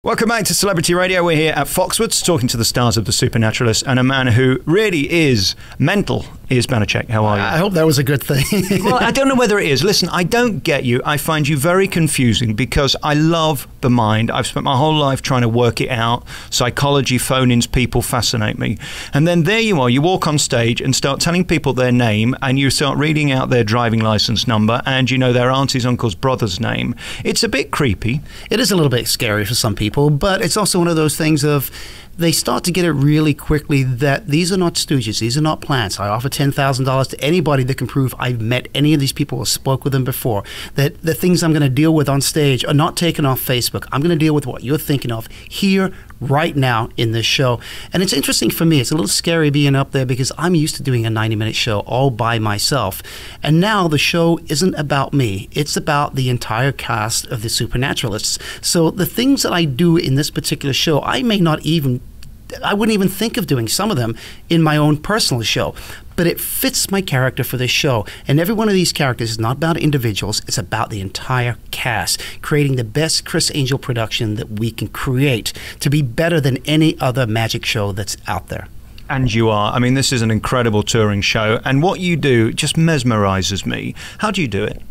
Welcome back to Celebrity Radio. We're here at Foxwoods talking to the stars of the Supernaturalists, and a man who really is mental is Banachek. How are you? I hope that was a good thing. Well, I don't know whether it is. Listen, I don't get you. I find you very confusing because I love the mind. I've spent my whole life trying to work it out. Psychology, phone-ins, people fascinate me. And then there you are. You walk on stage and start telling people their name, and you start reading out their driving license number, and you know their auntie's uncle's brother's name. It's a bit creepy. It is a little bit scary for some people, but it's also one of those things of they start to get it really quickly that these are not stooges, these are not plants. I offer $10,000 to anybody that can prove I've met any of these people or spoke with them before, that the things I'm going to deal with on stage are not taken off Facebook. I'm going to deal with what you're thinking of here, right now in this show. And it's interesting for me. It's a little scary being up there because I'm used to doing a 90-minute show all by myself. And now the show isn't about me. It's about the entire cast of the Supernaturalists. So the things that I do in this particular show, I wouldn't even think of doing some of them in my own personal show. But it fits my character for this show. And every one of these characters is not about individuals, it's about the entire cast, creating the best Criss Angel production that we can create to be better than any other magic show that's out there. And you are. I mean, this is an incredible touring show, and what you do just mesmerizes me. How do you do it?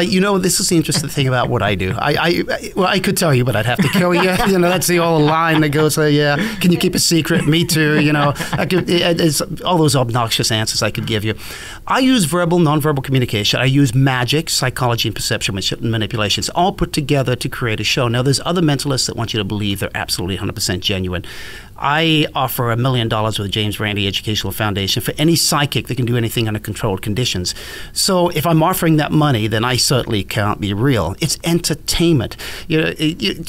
You know, this is the interesting thing about what I do. Well, I could tell you, but I'd have to kill you. You know, that's the old line that goes, yeah, can you keep a secret? Me too. You know, it's all those obnoxious answers I could give you. I use verbal, nonverbal communication. I use magic, psychology, and perception manipulations, all put together to create a show. Now, there's other mentalists that want you to believe they're absolutely 100% genuine. I offer $1 million with the James Randi Educational Foundation for any psychic that can do anything under controlled conditions. So if I'm offering that money, then I certainly can't be real. It's entertainment. You know,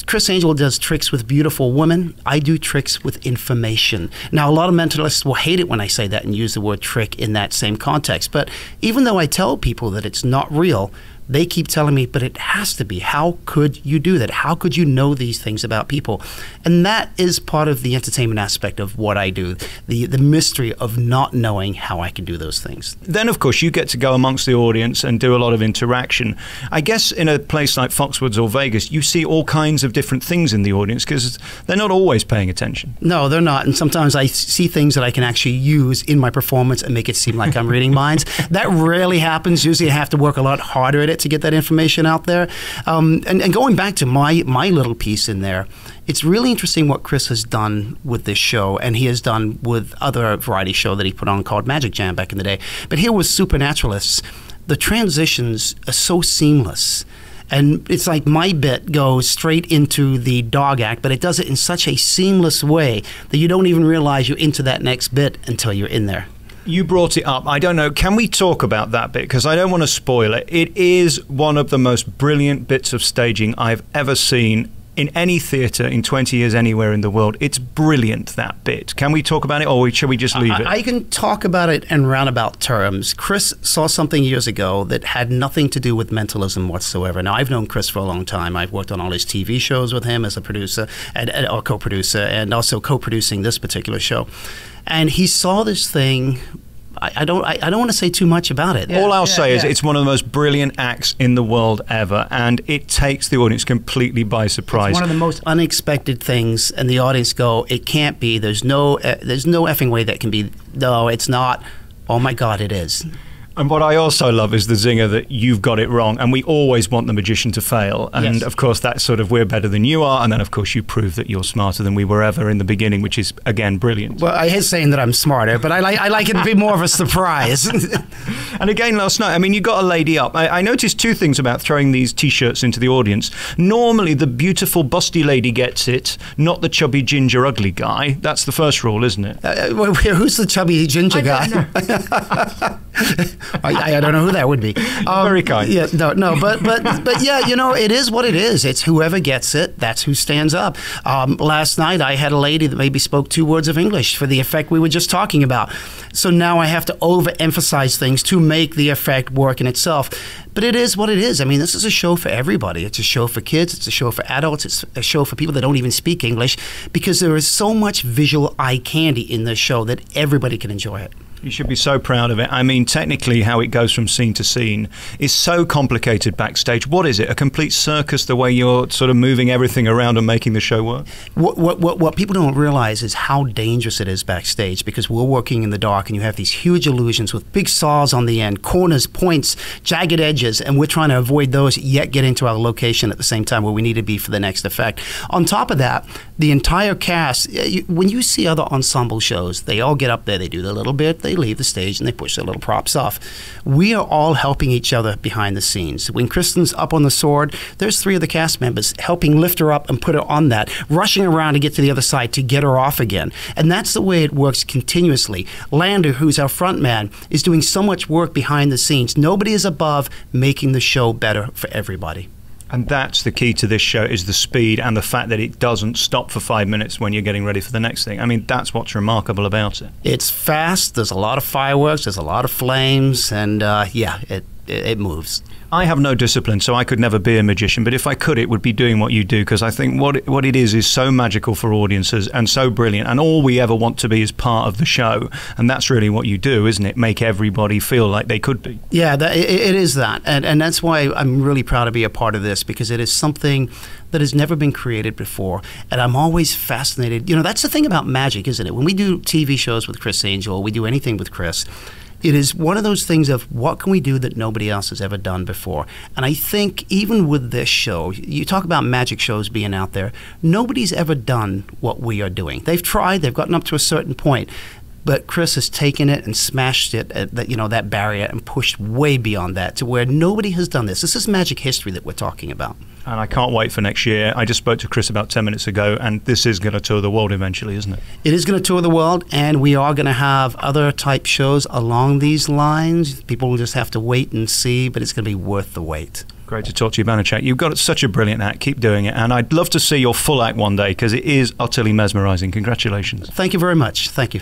Criss Angel does tricks with beautiful women. I do tricks with information. Now, a lot of mentalists will hate it when I say that and use the word trick in that same context. But even though I tell people that it's not real, they keep telling me, but it has to be. How could you do that? How could you know these things about people? And that is part of the entertainment aspect of what I do, the mystery of not knowing how I can do those things. Then, of course, you get to go amongst the audience and do a lot of interaction. I guess in a place like Foxwoods or Vegas, you see all kinds of different things in the audience because they're not always paying attention. No, they're not. And sometimes I see things that I can actually use in my performance and make it seem like I'm reading minds. That rarely happens. Usually I have to work a lot harder at it to get that information out there. And going back to my little piece in there, it's really interesting what Criss has done with this show, and he has done with other variety show that he put on called Magic Jam back in the day. But here with Supernaturalists, the transitions are so seamless. And it's like my bit goes straight into the dog act, but it does it in such a seamless way that you don't even realize you're into that next bit until you're in there. You brought it up. I don't know. Can we talk about that bit? Because I don't want to spoil it. It is one of the most brilliant bits of staging I've ever seen in any theatre in 20 years anywhere in the world. It's brilliant, that bit. Can we talk about it, or should we just leave it? I can talk about it in roundabout terms. Criss saw something years ago that had nothing to do with mentalism whatsoever. Now, I've known Criss for a long time. I've worked on all his TV shows with him as a producer or co-producer, and also co-producing this particular show. And he saw this thing. I don't want to say too much about it. All I'll say is it's one of the most brilliant acts in the world ever, and it takes the audience completely by surprise. It's one of the most unexpected things, and the audience go, "It can't be. There's no effing way that can be. No, it's not. Oh my God, it is." And what I also love is the zinger that you've got it wrong, and we always want the magician to fail. And yes. Of course, that's sort of we're better than you are, and then of course you prove that you're smarter than we were ever in the beginning, which is again brilliant. Well, I hate saying that I'm smarter, but I like it to be more of a surprise. And again, last night, I mean, you got a lady up. I noticed two things about throwing these T-shirts into the audience. Normally, the beautiful, busty lady gets it, not the chubby, ginger, ugly guy. That's the first rule, isn't it? Who's the chubby, ginger guy? I don't know who that would be. Very kind. Yeah, no, but yeah, you know, it is what it is. It's whoever gets it, that's who stands up. Last night, I had a lady that maybe spoke 2 words of English for the effect we were just talking about. So now I have to overemphasize things to make the effect work in itself. But it is what it is. I mean, this is a show for everybody. It's a show for kids. It's a show for adults. It's a show for people that don't even speak English, because there is so much visual eye candy in this show that everybody can enjoy it. You should be so proud of it. I mean, technically, how it goes from scene to scene is so complicated backstage. What is it? A complete circus, the way you're sort of moving everything around and making the show work? What people don't realize is how dangerous it is backstage, because we're working in the dark and you have these huge illusions with big saws on the end, corners, points, jagged edges, and we're trying to avoid those, yet get into our location at the same time where we need to be for the next effect. On top of that, the entire cast, when you see other ensemble shows, they all get up there, they do their little bit, they leave the stage, and they push their little props off. We are all helping each other behind the scenes. When Kristen's up on the sword, there's 3 of the cast members helping lift her up and put her on that, rushing around to get to the other side to get her off again. And that's the way it works continuously. Lander, who's our front man, is doing so much work behind the scenes. Nobody is above making the show better for everybody. And that's the key to this show, is the speed and the fact that it doesn't stop for 5 minutes when you're getting ready for the next thing. I mean, that's what's remarkable about it. It's fast, there's a lot of fireworks, there's a lot of flames, and yeah, it moves. I have no discipline, so I could never be a magician, but if I could, it would be doing what you do, because I think what it is so magical for audiences and so brilliant, and all we ever want to be is part of the show, and that's really what you do, isn't it? Make everybody feel like they could be. Yeah, it is that, and that's why I'm really proud to be a part of this, because it is something that has never been created before, and I'm always fascinated. You know, that's the thing about magic, isn't it? When we do TV shows with Chris Angel, we do anything with Chris, it is one of those things of what can we do that nobody else has ever done before. And I think even with this show, you talk about magic shows being out there, nobody's ever done what we are doing. They've tried, they've gotten up to a certain point, but Chris has taken it and smashed it at that barrier and pushed way beyond that to where nobody has done this. This is magic history that we're talking about. And I can't wait for next year. I just spoke to Chris about 10 minutes ago, and this is going to tour the world eventually, isn't it? It is going to tour the world, and we are going to have other type shows along these lines. People will just have to wait and see, but it's going to be worth the wait. Great to talk to you, Banachek. You've got such a brilliant act. Keep doing it. And I'd love to see your full act one day, because it is utterly mesmerizing. Congratulations. Thank you very much. Thank you.